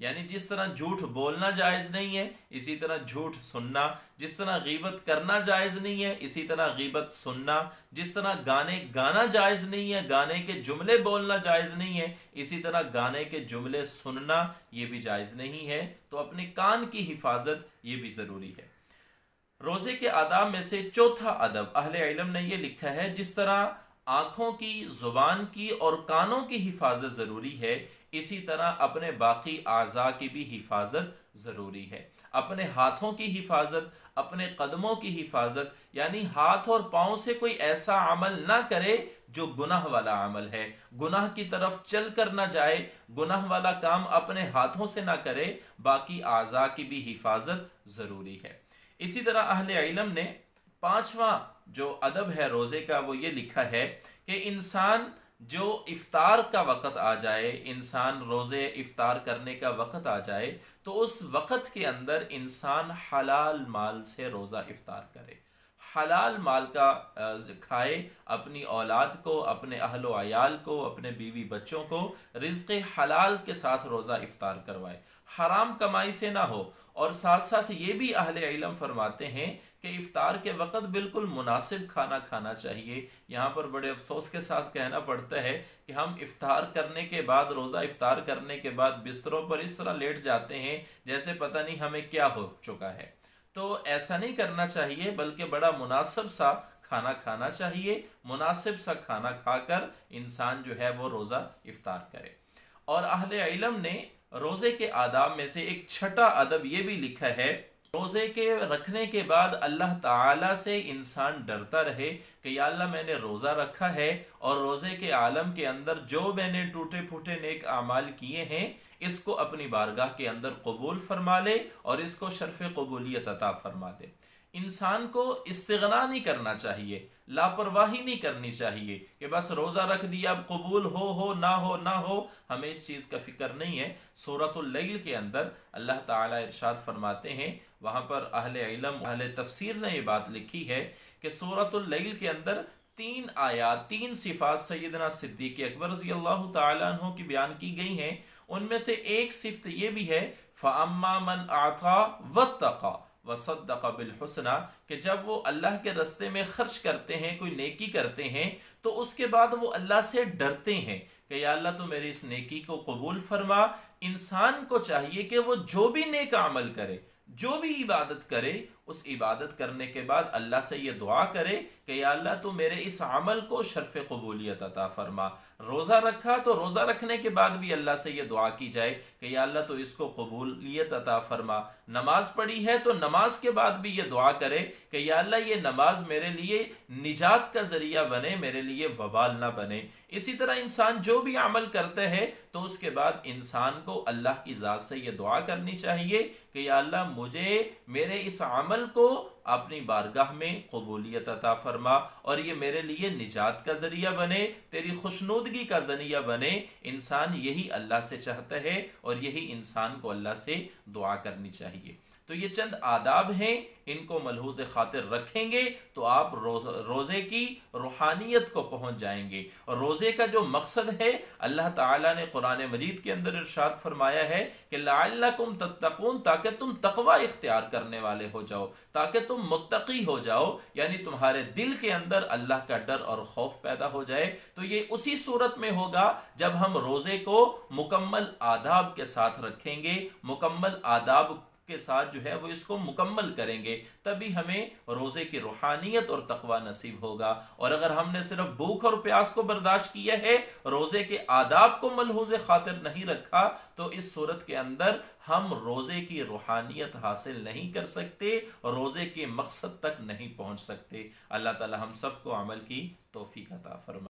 یعنی جس طرح جھوٹ بولنا جائز نہیں ہے اسی طرح جھوٹ سننا، جس طرح غیبت کرنا جائز نہیں ہے اسی طرح غیبت سننا، جس طرح گانے گانا جائز نہیں ہے، گانے کے جملے بولنا جائز نہیں ہے، اسی طرح گانے کے جملے سننا یہ بھی جائز نہیں ہے۔ تو اپنے کان کی حفاظت یہ بھی ضروری ہے۔ روزے کے آداب میں سے چوتھا ادب اہل علم نے یہ لکھا ہے، جس طرح آنکھوں کی، زبان کی اور کانوں کی حفاظت ضروری ہے، اسی طرح اپنے باقی اعضاء کی بھی حفاظت ضروری ہے۔ اپنے ہاتھوں کی حفاظت، اپنے قدموں کی حفاظت، یعنی ہاتھ اور پاؤں سے کوئی ایسا عمل نہ کرے جو گناہ والا عمل ہے، گناہ کی طرف چل کر نہ جائے، گناہ والا کام اپنے ہاتھوں سے نہ کرے، باقی اعضاء کی بھی حفاظت ضروری ہے۔ اسی طرح اہل علم نے پانچواں جو ادب ہے روزے کا وہ یہ لکھا ہے کہ انسان جو افطار کا وقت آ جائے، انسان روزے افطار کرنے کا وقت آ جائے تو اس وقت کے اندر انسان حلال مال سے روزہ افطار کرے، حلال مال کا کھائے، اپنی اولاد کو، اپنے اہل و عیال کو، اپنے بیوی بچوں کو رزق حلال کے ساتھ روزہ افطار کروائے، حرام کمائی سے نہ ہو۔ اور ساتھ ساتھ یہ بھی اہل علم فرماتے ہیں کہ افطار کے وقت بالکل مناسب کھانا کھانا چاہیے۔ یہاں پر بڑے افسوس کے ساتھ کہنا پڑتا ہے کہ ہم افطار کرنے کے بعد، روزہ افطار کرنے کے بعد بستروں پر اس طرح لیٹ جاتے ہیں جیسے پتہ نہیں ہمیں کیا ہو چکا ہے۔ تو ایسا نہیں کرنا چاہیے، بلکہ بڑا مناسب سا کھانا کھانا چاہیے، مناسب سا کھانا کھا کر انسان جو ہے وہ روزہ افطار کرے۔ اور اہل علم نے روزے کے آداب میں سے ایک چھٹا ادب یہ بھی لکھا ہے، روزے کے رکھنے کے بعد اللہ تعالی سے انسان ڈرتا رہے کہ یا اللہ میں نے روزہ رکھا ہے اور روزے کے عالم کے اندر جو میں نے ٹوٹے پھوٹے نیک اعمال کیے ہیں اس کو اپنی بارگاہ کے اندر قبول فرما لے اور اس کو شرف قبولیت عطا فرما دے۔ انسان کو استغنا نہیں کرنا چاہیے، لاپرواہی نہیں کرنی چاہیے کہ بس روزہ رکھ دیا اب قبول ہو نہ ہو، ہمیں اس چیز کا فکر نہیں ہے۔ سورۃ اللیل کے اندر اللہ تعالیٰ ارشاد فرماتے ہیں، وہاں پر اہل علم، اہل تفسیر نے یہ بات لکھی ہے کہ سورۃ اللیل کے اندر 3 آیات، 3 صفات سیدنا صدیق اکبر رضی اللہ تعالیٰ عنہ کی بیان کی گئی ہیں۔ ان میں سے ایک صفت یہ بھی ہے فَأَمَّا مَنْ أَعْطَى وَاتَّقَى وَصَدَّقَ بِالْحُسْنَى، کہ جب وہ اللہ کے رستے میں خرچ کرتے ہیں، کوئی نیکی کرتے ہیں تو اس کے بعد وہ اللہ سے ڈرتے ہیں کہ یا اللہ تو میری اس نیکی کو قبول فرما۔ انسان کو چاہیے کہ وہ جو بھی نیک عمل کرے، جو بھی عبادت کرے، اس عبادت کرنے کے بعد اللہ سے یہ دعا کرے کہ یا اللہ تو میرے اس عمل کو شرف قبولیت عطا فرما۔ روزہ رکھا تو روزہ رکھنے کے بعد بھی اللہ سے یہ دعا کی جائے کہ یا اللہ تو اس کو قبولیت عطا فرما۔ نماز پڑھی ہے تو نماز کے بعد بھی یہ دعا کرے کہ یا اللہ یہ نماز میرے لیے نجات کا ذریعہ بنے، میرے لیے وبال نہ بنے۔ اسی طرح انسان جو بھی عمل کرتا ہے تو اس کے بعد انسان کو اللہ کی ذات سے یہ دعا کرنی چاہیے کہ یا اللہ مجھے میرے اس عمل کو اپنی بارگاہ میں قبولیت عطا فرما اور یہ میرے لیے نجات کا ذریعہ بنے، تیری خوشنودگی کا ذریعہ بنے۔ انسان یہی اللہ سے چاہتا ہے اور یہی انسان کو اللہ سے دعا کرنی چاہیے۔ تو یہ چند آداب ہیں، ان کو ملحوظ خاطر رکھیں گے تو آپ روزے کی روحانیت کو پہنچ جائیں گے۔ اور روزے کا جو مقصد ہے اللہ تعالیٰ نے قرآن مجید کے اندر ارشاد فرمایا ہے کہ لعلکم تتقون، تاکہ تم تقوی اختیار کرنے والے ہو جاؤ، تاکہ تم متقی ہو جاؤ، یعنی تمہارے دل کے اندر اللہ کا ڈر اور خوف پیدا ہو جائے۔ تو یہ اسی صورت میں ہوگا جب ہم روزے کو مکمل آداب کے ساتھ رکھیں گے، مکمل آداب کے ساتھ جو ہے وہ اس کو مکمل کریں گے، تبھی ہمیں روزے کی روحانیت اور تقوی نصیب ہوگا۔ اور اگر ہم نے صرف بھوک اور پیاس کو برداشت کیا ہے، روزے کے آداب کو ملحوظ خاطر نہیں رکھا، تو اس صورت کے اندر ہم روزے کی روحانیت حاصل نہیں کر سکتے، روزے کے مقصد تک نہیں پہنچ سکتے۔ اللہ تعالی ہم سب کو عمل کی توفیق عطا فرمائے۔